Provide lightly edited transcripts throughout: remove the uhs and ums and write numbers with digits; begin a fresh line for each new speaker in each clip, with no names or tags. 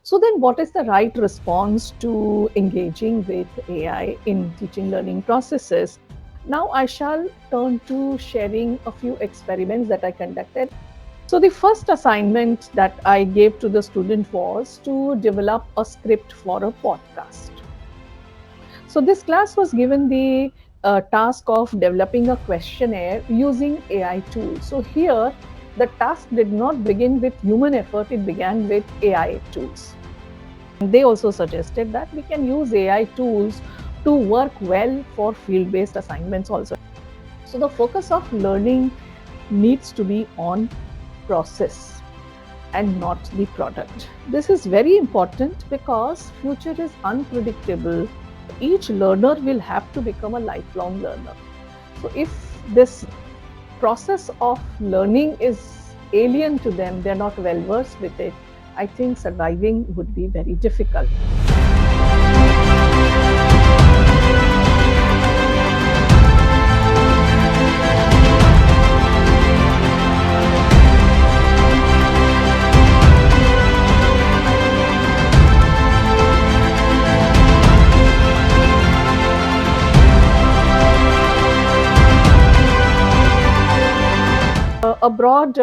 So then what is the right response to engaging with AI in teaching learning processes? Now I shall turn to sharing a few experiments that I conducted. So the first assignment that I gave to the student was to develop a script for a podcast. So this class was given the task of developing a questionnaire using AI tools. So here, the task did not begin with human effort, it began with AI tools. They also suggested that we can use AI tools to work well for field-based assignments also. So the focus of learning needs to be on process and not the product. This is very important because future is unpredictable. Each learner will have to become a lifelong learner. So if this process of learning is alien to them, they're not well versed with it, I think surviving would be very difficult. A broad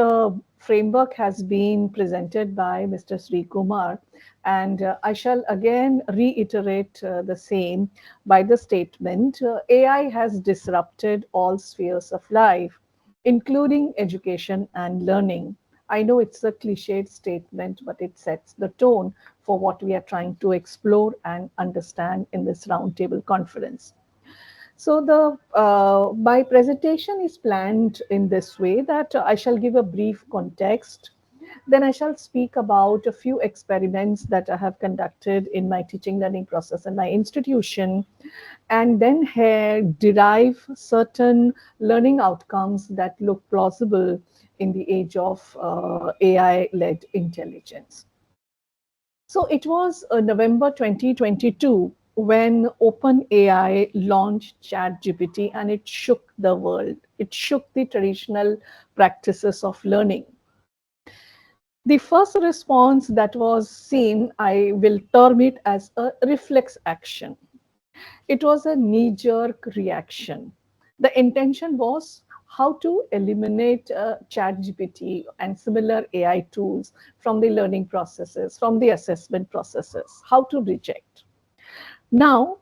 framework has been presented by Mr. Sri Kumar, and I shall again reiterate the same by the statement AI has disrupted all spheres of life, including education and learning. I know it's a cliched statement, but it sets the tone for what we are trying to explore and understand in this roundtable conference. So the my presentation is planned in this way that I shall give a brief context. Then I shall speak about a few experiments that I have conducted in my teaching learning process in my institution, and then derive certain learning outcomes that look plausible in the age of AI-led intelligence. So it was November 2022 when OpenAI launched ChatGPT and it shook the world. It shook the traditional practices of learning. The first response that was seen, I will term it as a reflex action. It was a knee jerk reaction. The intention was how to eliminate ChatGPT and similar AI tools from the learning processes, from the assessment processes, how to reject. Now,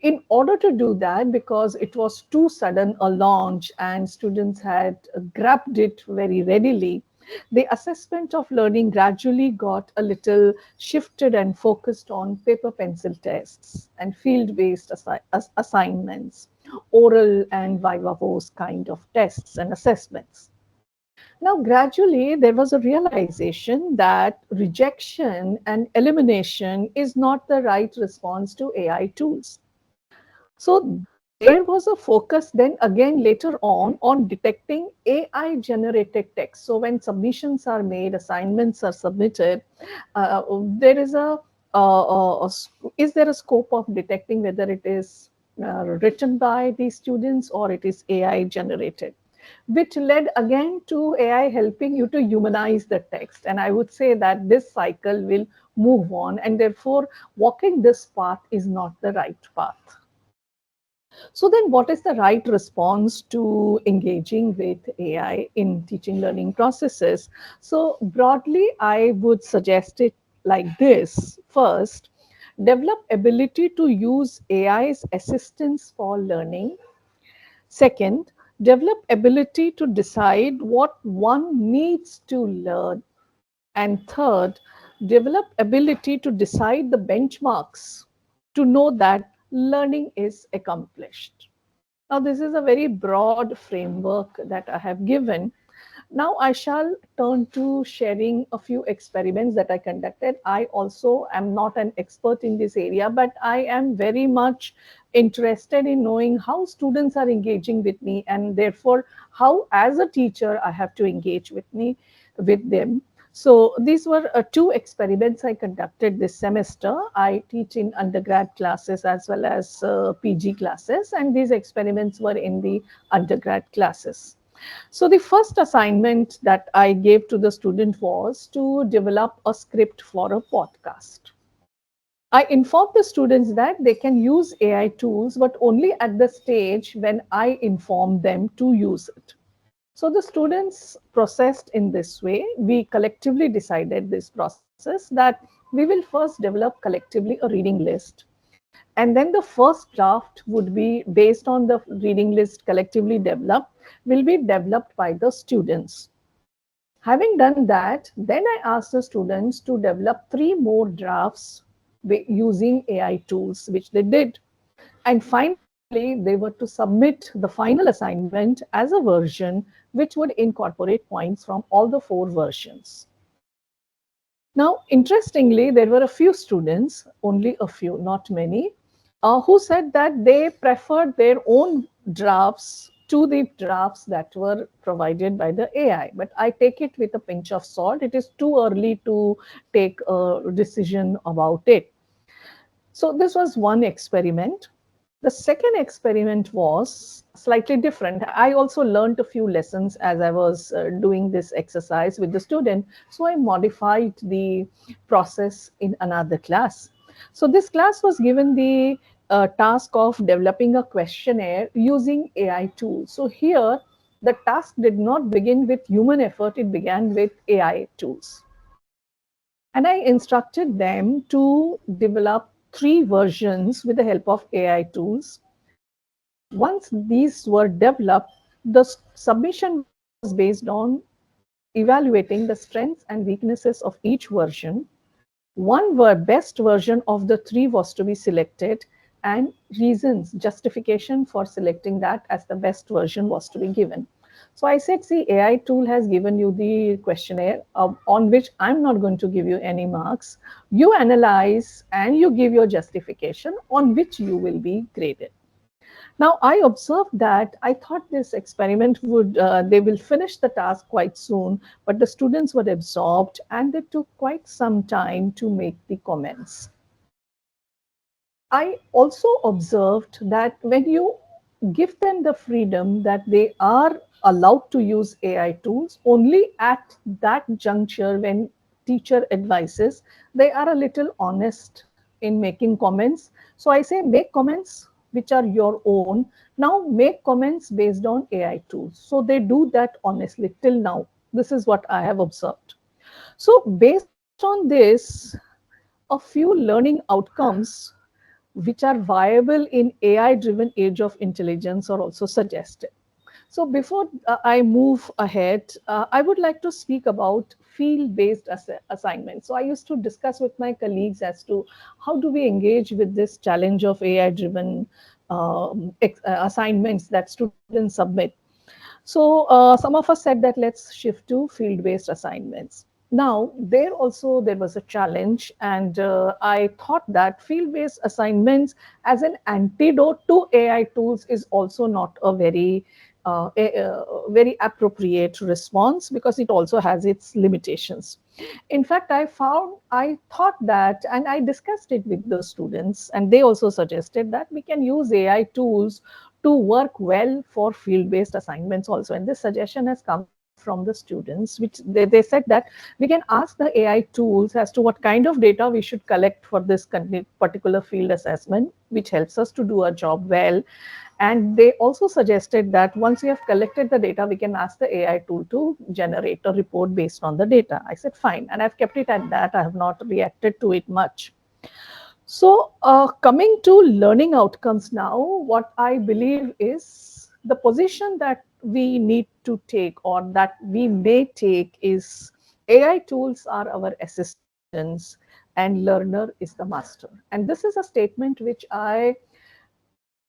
in order to do that, because it was too sudden a launch and students had grabbed it very readily, the assessment of learning gradually got a little shifted and focused on paper pencil tests and field based assignments, oral and viva voce kind of tests and assessments. Now, gradually, there was a realization that rejection and elimination is not the right response to AI tools. So, there was a focus then again later on detecting AI generated text. So, when submissions are made, assignments are submitted, there is is there a scope of detecting whether it is written by the students or it is AI generated, which led again to AI helping you to humanize the text. And I would say that this cycle will move on, and therefore, walking this path is not the right path. So, then what is the right response to engaging with AI in teaching learning processes? So, broadly, I would suggest it like this. First, develop ability to use AI's assistance for learning. Second, develop ability to decide what one needs to learn. And third, develop ability to decide the benchmarks to know that learning is accomplished. Now, this is a very broad framework that I have given. Now, I shall turn to sharing a few experiments that I conducted. I also am not an expert in this area, but I am very much interested in knowing how students are engaging with me, and therefore, how, as a teacher, I have to engage with them. So these were two experiments I conducted this semester. I teach in undergrad classes as well as PG classes, and these experiments were in the undergrad classes. So the first assignment that I gave to the student was to develop a script for a podcast. I informed the students that they can use AI tools, but only at the stage when I inform them to use it. So the students processed in this way. We collectively decided this process that we will first develop collectively a reading list. And then the first draft would be based on the reading list collectively developed, will be developed by the students. Having done that, then I asked the students to develop three more drafts using AI tools, which they did. And finally, they were to submit the final assignment as a version which would incorporate points from all the four versions. Now, interestingly, there were a few students, only a few, not many, who said that they preferred their own drafts to the drafts that were provided by the AI. But I take it with a pinch of salt. It is too early to take a decision about it. So, this was one experiment. The second experiment was slightly different. I also learned a few lessons as I was doing this exercise with the student. So I modified the process in another class. So this class was given the task of developing a questionnaire using AI tools. So here, the task did not begin with human effort, it began with AI tools. And I instructed them to develop three versions with the help of AI tools. Once these were developed, the submission was based on evaluating the strengths and weaknesses of each version. One best version of the three was to be selected, and reasons, justification for selecting that as the best version was to be given. So I said, see, AI tool has given you the questionnaire on which I'm not going to give you any marks. You analyze and you give your justification on which you will be graded. Now, I observed that I thought this experiment would, they will finish the task quite soon, but the students were absorbed and they took quite some time to make the comments. I also observed that when you give them the freedom that they are allowed to use AI tools, only at that juncture when teacher advises, they are a little honest in making comments. So I say, make comments which are your own. Now make comments based on AI tools. So they do that honestly till now. This is what I have observed. So based on this, a few learning outcomes which are viable in AI driven age of intelligence are also suggested. So before I move ahead, I would like to speak about field-based assignments. So I used to discuss with my colleagues as to how do we engage with this challenge of AI-driven assignments that students submit. So some of us said that let's shift to field-based assignments. Now, there was a challenge, and I thought that field-based assignments as an antidote to AI tools is also not a very appropriate response because it also has its limitations. In fact, I thought that, and I discussed it with the students, and they also suggested that we can use AI tools to work well for field-based assignments also. And this suggestion has come from the students, which they said that we can ask the AI tools as to what kind of data we should collect for this particular field assessment, which helps us to do our job well. And they also suggested that once we have collected the data, we can ask the AI tool to generate a report based on the data. I said, fine. And I've kept it at that. I have not reacted to it much. So, coming to learning outcomes now, what I believe is the position that we need to take or that we may take is AI tools are our assistants and learner is the master. And this is a statement which I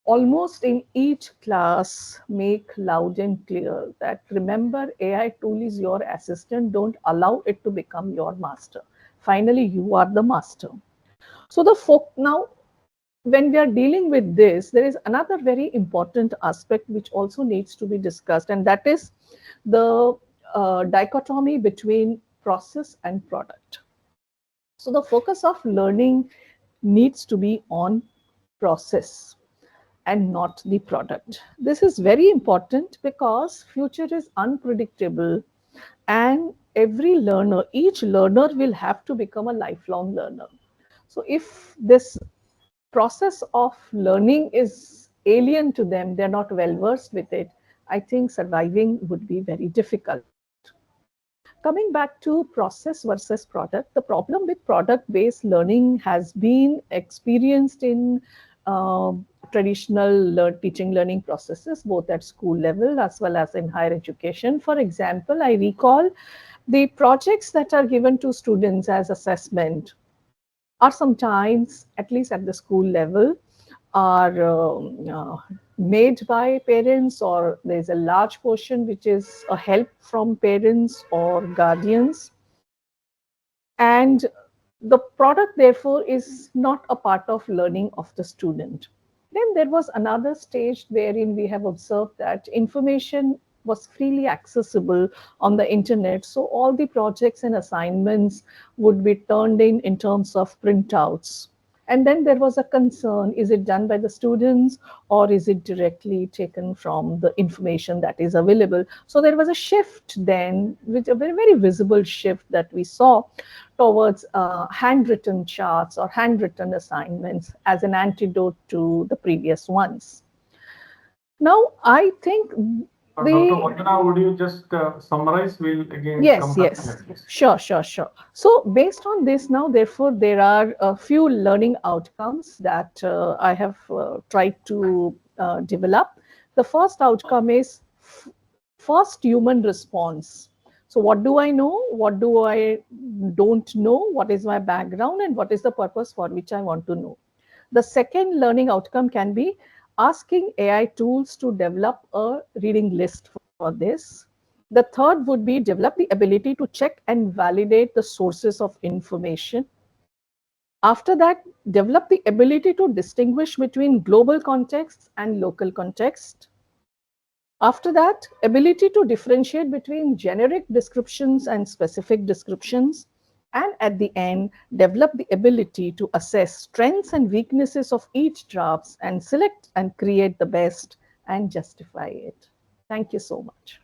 almost in each class make loud and clear that remember AI tool is your assistant, don't allow it to become your master. Finally, you are the master. So now when we are dealing with this, there is another very important aspect which also needs to be discussed, and that is the dichotomy between process and product. So the focus of learning needs to be on process. and not the product. This is very important because future is unpredictable, and every learner, each learner will have to become a lifelong learner. So if this process of learning is alien to them, they're not well versed with it, I think surviving would be very difficult. Coming back to process versus product, the problem with product based learning has been experienced in traditional teaching learning processes, both at school level as well as in higher education. For example, I recall the projects that are given to students as assessment are sometimes, at least at the school level, are made by parents, or there's a large portion which is a help from parents or guardians. And the product, therefore, is not a part of learning of the student. Then there was another stage wherein we have observed that information was freely accessible on the internet. So all the projects and assignments would be turned in terms of printouts. And then there was a concern, is it done by the students or is it directly taken from the information that is available? So there was a shift then, which a very, very visible shift that we saw towards handwritten charts or handwritten assignments as an antidote to the previous ones. Now, I think
Dr. Vandana, would you just summarize? We'll again
yes,
come back
yes,
to that.
sure. So, based on this, now, therefore, there are a few learning outcomes that I have tried to develop. The first outcome is first human response. So, what do I know? What do I don't know? What is my background? And what is the purpose for which I want to know? The second learning outcome can be asking AI tools to develop a reading list for this. The third would be develop the ability to check and validate the sources of information. After that, develop the ability to distinguish between global contexts and local context. After that, ability to differentiate between generic descriptions and specific descriptions. And at the end, develop the ability to assess strengths and weaknesses of each draft and select and create the best and justify it. Thank you so much.